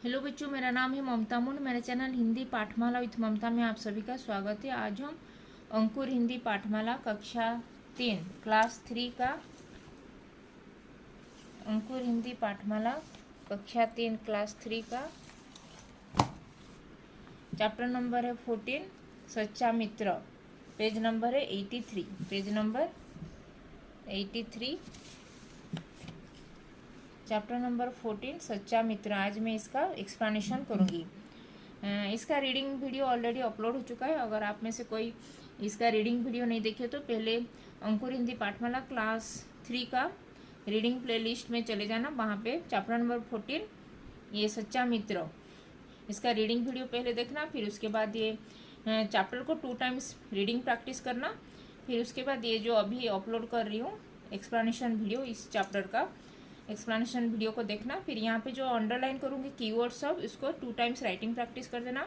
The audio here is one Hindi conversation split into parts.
हेलो बच्चों, मेरा नाम है ममता मुंड। मेरे चैनल हिंदी पाठमाला विथ ममता में आप सभी का स्वागत है। आज हम अंकुर हिंदी पाठमाला कक्षा 3 क्लास 3 का अंकुर हिंदी पाठमाला कक्षा 3 क्लास 3 का चैप्टर नंबर है 14 सच्चा मित्र। पेज नंबर है 83। पेज नंबर 83 चैप्टर नंबर 14 सच्चा मित्र। आज मैं इसका एक्सप्लेनेशन करूँगी। इसका रीडिंग वीडियो ऑलरेडी अपलोड हो चुका है। अगर आप में से कोई इसका रीडिंग वीडियो नहीं देखे तो पहले अंकुर हिंदी पाठमाला क्लास 3 का रीडिंग प्लेलिस्ट में चले जाना। वहाँ पे चैप्टर नंबर 14 ये सच्चा मित्र, इसका रीडिंग वीडियो पहले देखना। फिर उसके बाद ये चैप्टर को 2 टाइम्स रीडिंग प्रैक्टिस करना। फिर उसके बाद ये जो अभी अपलोड कर रही हूँ एक्सप्लेनेशन वीडियो, इस चैप्टर का एक्सप्लेनेशन वीडियो को देखना। फिर यहाँ पे जो अंडरलाइन करूँगी कीवर्ड सब, इसको 2 टाइम्स राइटिंग प्रैक्टिस कर देना,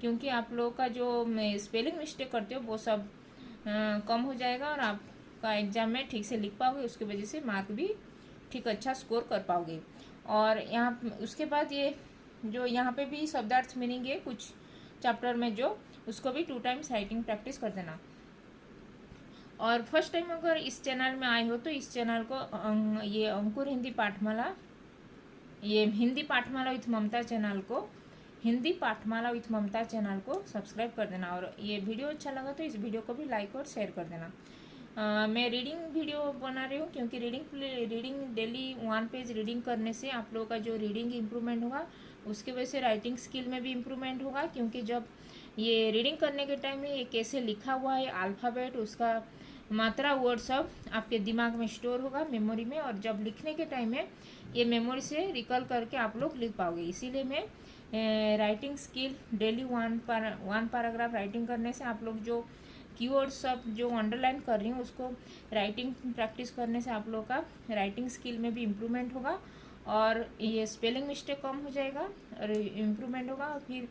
क्योंकि आप लोगों का जो स्पेलिंग मिस्टेक करते हो वो सब कम हो जाएगा और आपका एग्जाम में ठीक से लिख पाओगे। उसकी वजह से मार्क भी ठीक अच्छा स्कोर कर पाओगे। और यहाँ उसके बाद ये जो यहाँ पे भी शब्दार्थ मीनिंग है कुछ चैप्टर में, जो उसको भी 2 टाइम्स राइटिंग प्रैक्टिस कर देना। और फर्स्ट टाइम अगर इस चैनल में आए हो तो इस चैनल को ये अंकुर हिंदी पाठमाला, ये हिंदी पाठमाला विथ ममता चैनल को, हिंदी पाठमाला विथ ममता चैनल को सब्सक्राइब कर देना। और ये वीडियो अच्छा लगा तो इस वीडियो को भी लाइक और शेयर कर देना। मैं रीडिंग वीडियो बना रही हूँ क्योंकि रीडिंग डेली 1 पेज रीडिंग करने से आप लोगों का जो रीडिंग इम्प्रूवमेंट होगा, उसकी वजह से राइटिंग स्किल में भी इम्प्रूवमेंट होगा। क्योंकि जब ये रीडिंग करने के टाइम में ये कैसे लिखा हुआ है अल्फ़ाबेट, उसका मात्रा, वर्ड सब आपके दिमाग में स्टोर होगा मेमोरी में, और जब लिखने के टाइम में ये मेमोरी से रिकॉल करके आप लोग लिख पाओगे। इसीलिए मैं writing skill daily 1 paragraph writing करने से आप लोग जो कीवर्ड सब जो अंडरलाइन कर रही हूँ उसको राइटिंग प्रैक्टिस करने से आप लोग का राइटिंग स्किल में भी इम्प्रूवमेंट होगा और ये स्पेलिंग मिस्टेक कम हो जाएगा और इम्प्रूवमेंट होगा। और फिर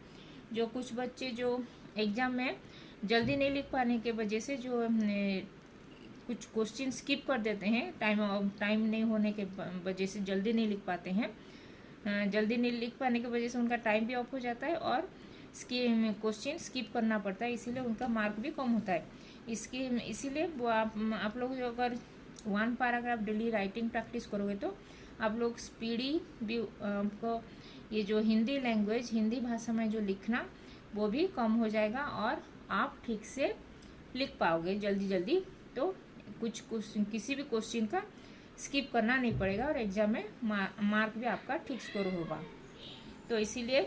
जो कुछ बच्चे जो एग्ज़ाम में जल्दी नहीं लिख पाने के वजह से जो कुछ क्वेश्चन स्किप कर देते हैं, टाइम नहीं होने के वजह से जल्दी नहीं लिख पाते हैं, जल्दी नहीं लिख पाने की वजह से उनका टाइम भी ऑफ हो जाता है और क्वेश्चन स्किप करना पड़ता है, इसीलिए उनका मार्क भी कम होता है। इसीलिए वो आप लोग जो अगर 1 पैराग्राफ डेली राइटिंग प्रैक्टिस करोगे तो आप लोग स्पीडी भी आपको ये जो हिंदी लैंग्वेज, हिंदी भाषा में जो लिखना वो भी कम हो जाएगा और आप ठीक से लिख पाओगे जल्दी जल्दी। तो कुछ किसी भी क्वेश्चन का स्किप करना नहीं पड़ेगा और एग्जाम में मार्क भी आपका ठीक स्कोर होगा। तो इसीलिए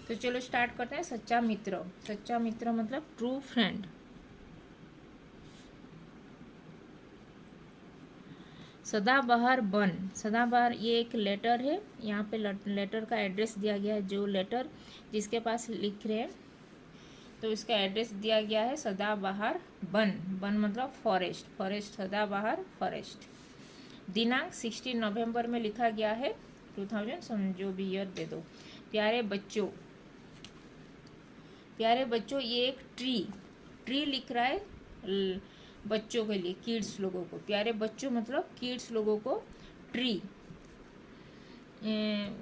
तो चलो स्टार्ट करते हैं। सच्चा मित्र। सच्चा मित्र मतलब ट्रू फ्रेंड। सदाबहार बन। सदाबहार ये एक लेटर है, यहाँ पे लेटर का एड्रेस दिया गया है। जो लेटर जिसके पास लिख रहे हैं तो इसका एड्रेस दिया गया है सदाबहार बन। बन मतलब फॉरेस्ट, फॉरेस्ट, सदाबहार फॉरेस्ट। दिनांक 16 नवंबर में लिखा गया है 2000, जो भी ईयर दे दो। प्यारे बच्चों, प्यारे बच्चों, ये एक ट्री लिख रहा है बच्चों के लिए, किड्स लोगों को। प्यारे बच्चों मतलब किड्स लोगों को ट्री,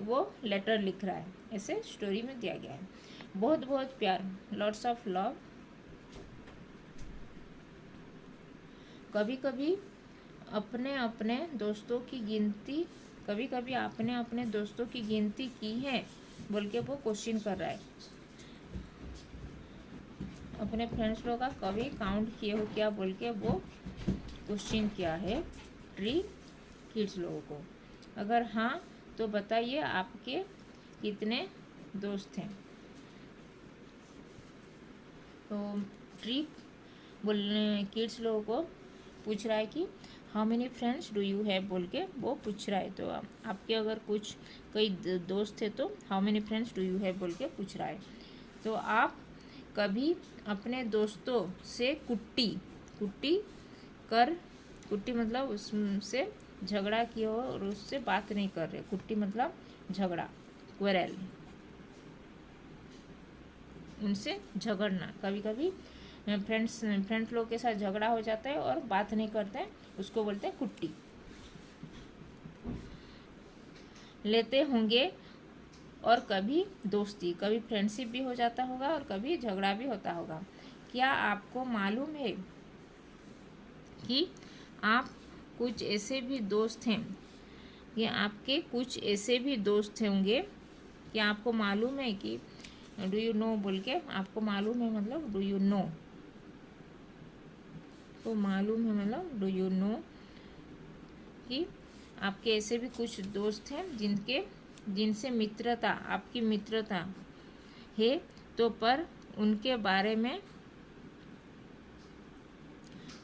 वो लेटर लिख रहा है, ऐसे स्टोरी में दिया गया है। बहुत बहुत प्यार, लॉट्स ऑफ लव। कभी कभी अपने अपने दोस्तों की गिनती, कभी कभी आपने अपने दोस्तों की गिनती की है बोल के वो क्वेश्चन कर रहा है। अपने फ्रेंड्स लोगों का कभी काउंट किए हो क्या बोल के वो क्वेश्चन किया है ट्री किड्स लोगों को। अगर हाँ तो बताइए आपके कितने दोस्त हैं। तो ट्री बोलने किड्स लोगों को पूछ रहा है कि how many friends do you have बोल के वो पूछ रहा है। तो आपके अगर कुछ कई दोस्त है तो how many friends do you have बोल के पूछ रहा है। तो आप कभी अपने दोस्तों से कुट्टी मतलब उससे झगड़ा किए हो और उससे बात नहीं कर रहे। कुट्टी मतलब झगड़ा, क्वेरल, उनसे झगड़ना। कभी कभी फ्रेंड्स लोग के साथ झगड़ा हो जाता है और बात नहीं करते हैं, उसको बोलते हैं कुट्टी। लेते होंगे और कभी दोस्ती, कभी फ्रेंडशिप भी हो जाता होगा और कभी झगड़ा भी होता होगा। क्या आपको मालूम है कि आप कुछ ऐसे भी दोस्त हैं, कि आपके कुछ ऐसे भी दोस्त होंगे? क्या आपको मालूम है कि डू यू नो बोल के, आपको मालूम है मतलब डू यू नो, तो मालूम है मतलब डू यू नो कि आपके ऐसे भी कुछ दोस्त हैं जिनसे मित्रता, आपकी मित्रता है, तो पर उनके बारे में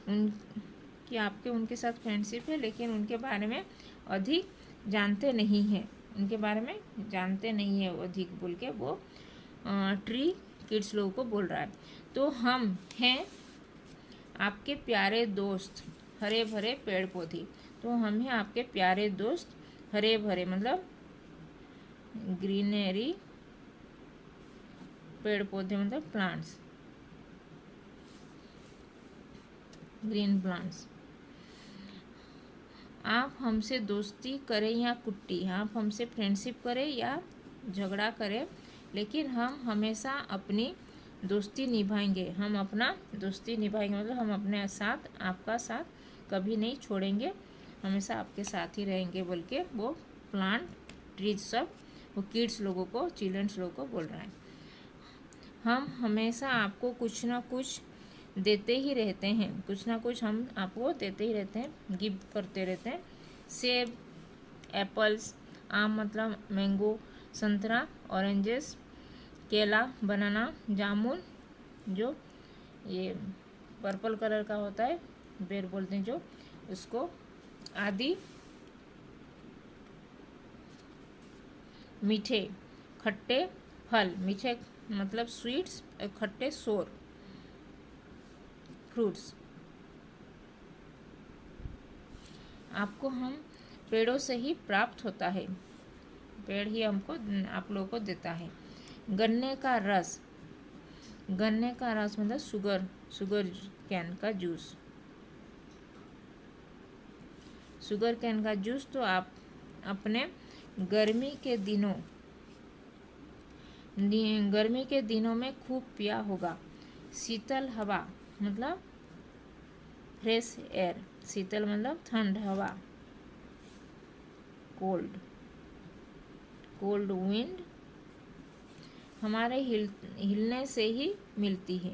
कि आपके उनके साथ फ्रेंडशिप है लेकिन उनके बारे में अधिक जानते नहीं हैं, उनके बारे में जानते नहीं है अधिक बोल के वो ट्री किड्स लोगों को बोल रहा है। तो हम हैं आपके प्यारे दोस्त हरे भरे पेड़ पौधे, तो हम हैं आपके प्यारे दोस्त हरे भरे मतलब ग्रीनरी, पेड़ पौधे मतलब प्लांट्स, ग्रीन प्लांट्स। आप हमसे दोस्ती करें या कुट्टी, आप हमसे फ्रेंडशिप करें या झगड़ा करें, लेकिन हम हमेशा अपनी दोस्ती निभाएंगे, हम अपना दोस्ती निभाएंगे मतलब हम अपने साथ, आपका साथ कभी नहीं छोड़ेंगे, हमेशा आपके साथ ही रहेंगे बोल के वो प्लांट ट्रीज सब वो किड्स लोगों को, चिल्ड्रंस लोगों को बोल रहा है। हम हमेशा आपको कुछ ना कुछ देते ही रहते हैं, कुछ ना कुछ हम आपको देते ही रहते हैं, गिव करते रहते हैं। सेब, एप्पल्स, आम मतलब मैंगो, संतरा, ऑरेंजेस, केला, बनाना, जामुन, जो ये पर्पल कलर का होता है बेर बोलते हैं जो उसको, आदि। मीठे खट्टे फल, मीठे मतलब स्वीट्स, खट्टे सोर फ्रूट्स। आपको हम पेड़ों से ही प्राप्त होता है, पेड़ ही हमको आप लोगों को देता है। गन्ने का रस, गन्ने का रस मतलब शुगर कैन का जूस, शुगर कैन का जूस तो आप अपने गर्मी के दिनों में खूब पिया होगा। शीतल हवा मतलब फ्रेश एयर, शीतल मतलब ठंड हवा, कोल्ड विंड हमारे हिलने से ही मिलती है,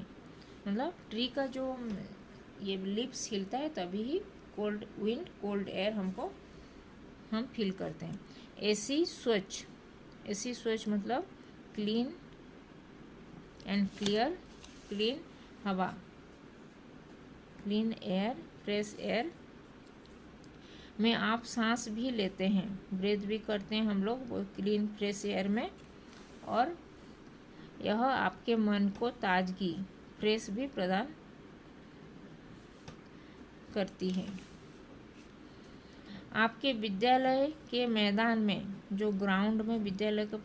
मतलब ट्री का जो ये लिप्स हिलता है तभी ही कोल्ड विंड, कोल्ड एयर हम फील करते हैं। एसी स्वच्छ मतलब क्लीन एंड क्लियर, क्लीन हवा, क्लीन एयर, फ्रेश एयर में आप सांस भी लेते हैं, ब्रीथ भी करते हैं हम लोग वो क्लीन फ्रेश एयर में, और यह आपके मन को ताजगी, फ्रेश भी प्रदान करती है। आपके विद्यालय के मैदान में, जो ग्राउंड में विद्यालय का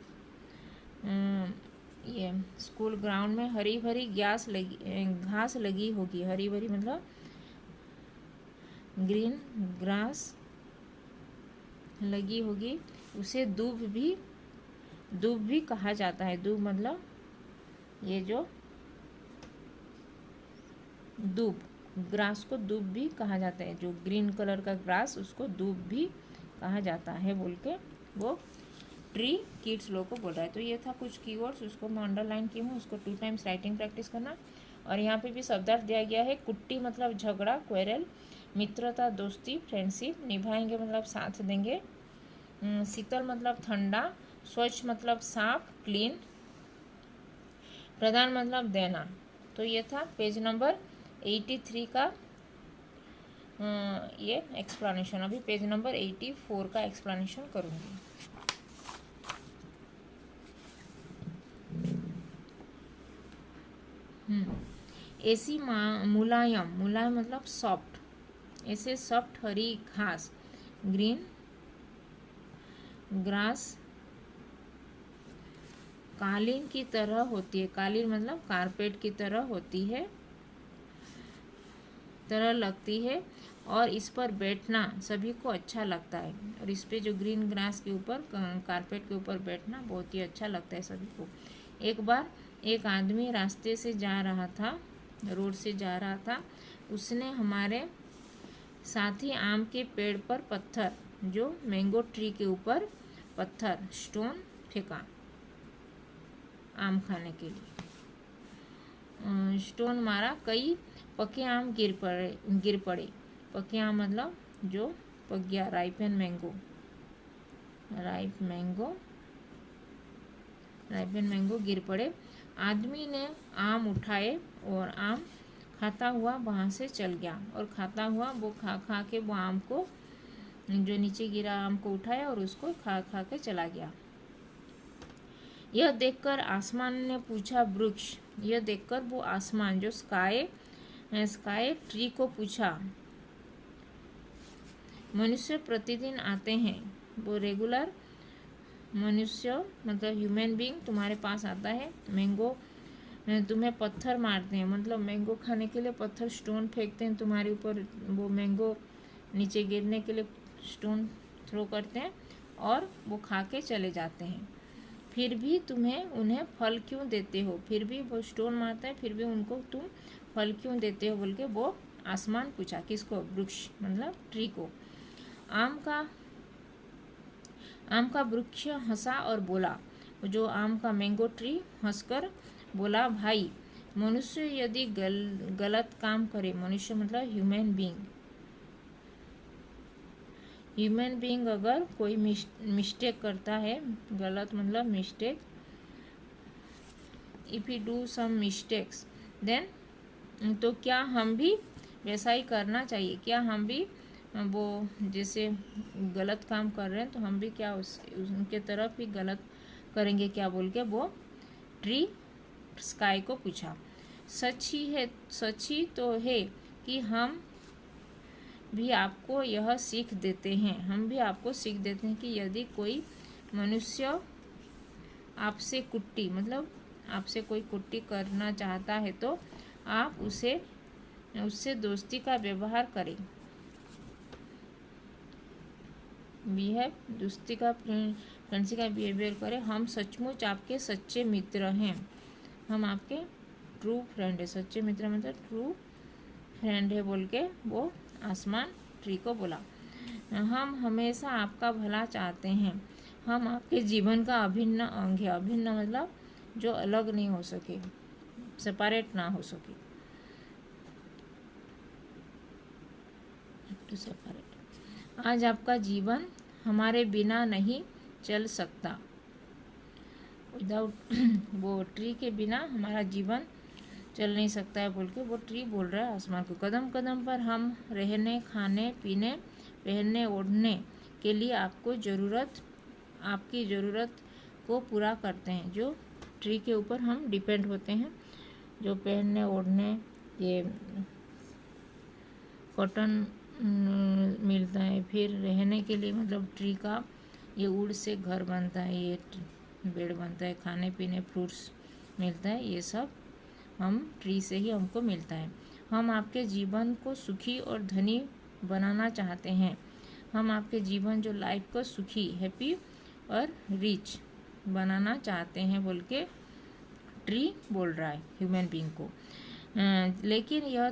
ये स्कूल ग्राउंड में हरी भरी घास लगी होगी, हरी भरी मतलब ग्रीन ग्रास लगी होगी, उसे दूब भी कहा जाता है। दूब मतलब ये जो दूब, ग्रास को दूब भी कहा जाता है, जो ग्रीन कलर का ग्रास उसको दूब भी कहा जाता है बोल के वो ट्री किड्स लोग को बोल रहा है। तो ये था कुछ कीवर्ड्स, उसको मैं अंडरलाइन की हूँ, उसको 2 टाइम्स राइटिंग प्रैक्टिस करना। और यहाँ पे भी शब्दार्थ दिया गया है। कुट्टी मतलब झगड़ा, क्वेरल, मित्रता दोस्ती, फ्रेंडशिप, निभाएंगे मतलब साथ देंगे, शीतल मतलब ठंडा, स्वच्छ मतलब साफ क्लीन, प्रदान मतलब देना। तो ये था पेज नंबर 83 का ये एक्सप्लेनेशन। अभी पेज नंबर 84 का एक्सप्लेनेशन करूँगी। ऐसी मुलायम मतलब सॉफ्ट, ऐसे सॉफ्ट हरी घास, ग्रीन ग्रास कालीन की तरह होती है, कालीन मतलब कारपेट की तरह होती है, तरह लगती है, और इस पर बैठना सभी को अच्छा लगता है। और इस पे जो ग्रीन ग्रास के ऊपर, कारपेट के ऊपर बैठना बहुत ही अच्छा लगता है सभी को। एक बार एक आदमी रास्ते से जा रहा था, रोड से जा रहा था। उसने हमारे साथ ही आम के पेड़ पर पत्थर, जो मैंगो ट्री के ऊपर पत्थर, स्टोन फेंका आम खाने के लिए। स्टोन मारा, कई पके आम गिर पड़े। पके आम मतलब जो पक गया, राइप एंड मैंगो गिर पड़े। आदमी ने आम उठाए और आम खाता हुआ वहाँ से चल गया। और खाता हुआ वो खा के वो आम को, जो नीचे गिरा आम को उठाया और उसको खा के चला गया। यह देखकर आसमान ने पूछा वृक्ष, यह देखकर वो आसमान जो स्काई ट्री को पूछा, मनुष्य प्रतिदिन आते हैं, वो रेगुलर मनुष्य मतलब ह्यूमन बीइंग तुम्हारे पास आता है, मैंगो तुम्हें पत्थर मारते हैं, मतलब मैंगो खाने के लिए पत्थर, स्टोन फेंकते हैं तुम्हारे ऊपर, वो मैंगो नीचे गिरने के लिए स्टोन थ्रो करते हैं और वो खा के चले जाते हैं। फिर भी तुम्हें उन्हें फल क्यों देते हो? फिर भी वो स्टोन मारता है, फिर भी उनको तुम फल क्यों देते हो बोल के वो आसमान पूछा। किसको? वृक्ष मतलब ट्री को। आम का वृक्ष हंसा और बोला, जो आम का मैंगो ट्री हंसकर बोला, भाई मनुष्य यदि गलत काम करे, मनुष्य मतलब ह्यूमन बीइंग अगर कोई मिस्टेक करता है, गलत मतलब mistake, if you do some mistakes then, तो क्या हम भी वैसा ही करना चाहिए? क्या हम भी वो जैसे गलत काम कर रहे हैं तो हम भी क्या उनके तरफ ही गलत करेंगे क्या बोल के वो ट्री स्काई को पूछा। सच ही तो है कि हम भी आपको यह सीख देते हैं, हम भी आपको सीख देते हैं कि यदि कोई मनुष्य आपसे कुट्टी मतलब आपसे कोई कुट्टी करना चाहता है तो आप उससे दोस्ती का व्यवहार करें। दोस्ती का फ्रेंडशिप का बिहेवियर करें। हम सचमुच आपके सच्चे मित्र हैं, हम आपके ट्रू फ्रेंड है। सच्चे मित्र मतलब ट्रू फ्रेंड है बोल के वो आसमान ट्री को बोला। हम हमेशा आपका भला चाहते हैं, हम आपके जीवन का अभिन्न अंग है। अभिन्न मतलब जो अलग नहीं हो सके, सेपरेट ना हो सके, टू सेपरेट। आज आपका जीवन हमारे बिना नहीं चल सकता, विदाउट वो ट्री के बिना हमारा जीवन चल नहीं सकता है बोल के वो ट्री बोल रहा है आसमान को। कदम कदम पर हम रहने, खाने पीने, पहनने ओढ़ने के लिए आपकी ज़रूरत को पूरा करते हैं। जो ट्री के ऊपर हम डिपेंड होते हैं, जो पहनने ओढ़ने, ये कॉटन मिलता है, फिर रहने के लिए मतलब ट्री का ये वुड से घर बनता है, ये बेड बनता है, खाने पीने फ्रूट्स मिलता है, ये सब हम ट्री से ही हमको मिलता है। हम आपके जीवन को सुखी और धनी बनाना चाहते हैं, हम आपके जीवन जो लाइफ को सुखी, हैप्पी और रिच बनाना चाहते हैं बोल के ट्री बोल रहा है ह्यूमन बीइंग को। लेकिन यह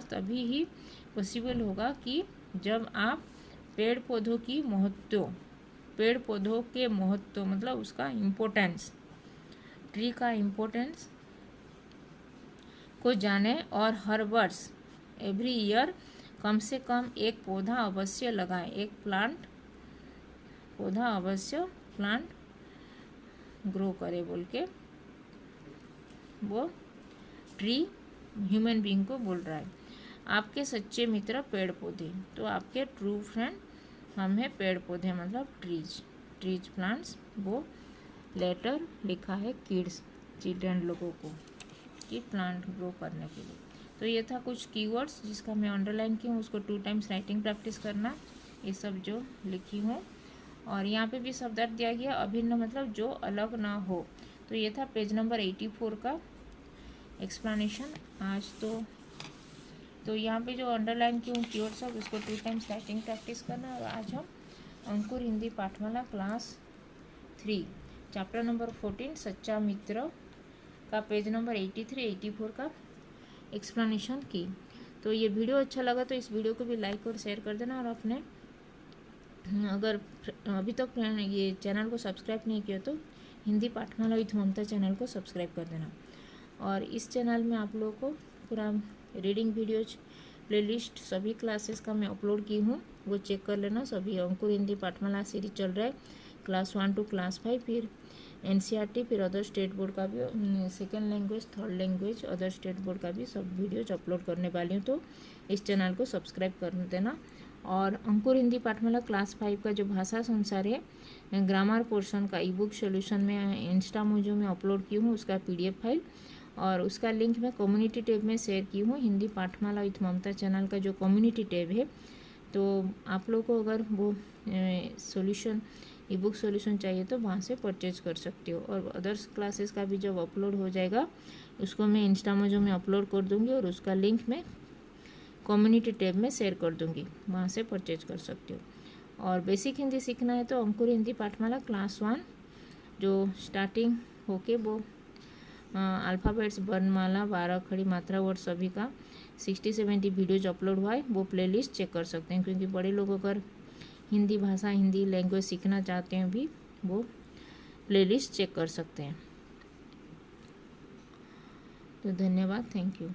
तभी ही पॉसिबल होगा कि जब आप पेड़ पौधों के महत्व मतलब उसका इम्पोर्टेंस, ट्री का इम्पोर्टेंस को जाने और हर वर्ष एवरी ईयर कम से कम एक पौधा अवश्य लगाएं, एक पौधा अवश्य प्लांट ग्रो करे बोल के वो ट्री ह्यूमन बीइंग को बोल रहा है। आपके सच्चे मित्र पेड़ पौधे, तो आपके ट्रू फ्रेंड हम हैं पेड़ पौधे मतलब ट्रीज प्लांट्स। वो लेटर लिखा है चिल्ड्रन लोगों को कि प्लांट ग्रो करने के लिए। तो ये था कुछ कीवर्ड्स जिसका मैं अंडरलाइन की हूँ, उसको 2 टाइम्स राइटिंग प्रैक्टिस करना, ये सब जो लिखी हूँ। और यहाँ पे भी शब्दार्थ दिया गया, अभिन्न मतलब जो अलग ना हो। तो ये था पेज नंबर 84 का एक्सप्लेनेशन। आज तो तो यहाँ पे जो अंडरलाइन की हूँ कीवर्ड सब उसको 2 टाइम्स राइटिंग प्रैक्टिस करना। और आज हम अंकुर हिंदी पाठमाला क्लास 3 चैप्टर नंबर 14 सच्चा मित्र का पेज नंबर 83-84 का एक्सप्लेनेशन की। तो ये वीडियो अच्छा लगा तो इस वीडियो को भी लाइक और शेयर कर देना। और अपने अगर अभी तक ये चैनल को सब्सक्राइब नहीं किया तो हिंदी पाठमाला विथ ममता चैनल को सब्सक्राइब कर देना। और इस चैनल में आप लोगों को पूरा रीडिंग वीडियोज प्लेलिस्ट सभी क्लासेस का मैं अपलोड की हूँ, वो चेक कर लेना। सभी अंकुर हिंदी पाठमाला सीरीज चल रहा है क्लास 1 to क्लास 5, फिर NCERT, फिर अदर स्टेट बोर्ड का भी, second language, third language, other state board का भी सब वीडियोज अपलोड करने वाली हूँ। तो इस चैनल को सब्सक्राइब कर देना। और अंकुर हिंदी पाठमाला क्लास 5 का जो भाषा संसार है ग्रामर पोर्शन का ई बुक सोल्यूशन में इंस्टा मोजो में अपलोड की हूँ, उसका PDF फाइल और उसका लिंक मैं कम्युनिटी टैब में शेयर की हूँ। हिंदी पाठमाला विथ ममता चैनल का जो कम्युनिटी टैब है, तो आप लोग को अगर वो सॉल्यूशन ई बुक सॉल्यूशन चाहिए तो वहाँ से परचेज कर सकते हो। और अदर्स क्लासेस का भी जब अपलोड हो जाएगा उसको मैं इंस्टा मोजो में अपलोड कर दूँगी और उसका लिंक मैं कम्युनिटी टैब में शेयर कर दूँगी, वहाँ से परचेज कर सकते हो। और बेसिक हिंदी सीखना है तो अंकुर हिंदी पाठमाला क्लास 1 जो स्टार्टिंग होके वो अल्फ़ाबेट्स, वर्णमाला, 12 खड़ी मात्रा वर्ड सभी का 60-70 वीडियोज अपलोड हुआ है, वो प्लेलिस्ट चेक कर सकते हैं। क्योंकि बड़े लोग अगर हिंदी भाषा, हिंदी लैंग्वेज सीखना चाहते हैं भी वो प्लेलिस्ट चेक कर सकते हैं। तो धन्यवाद, थैंक यू।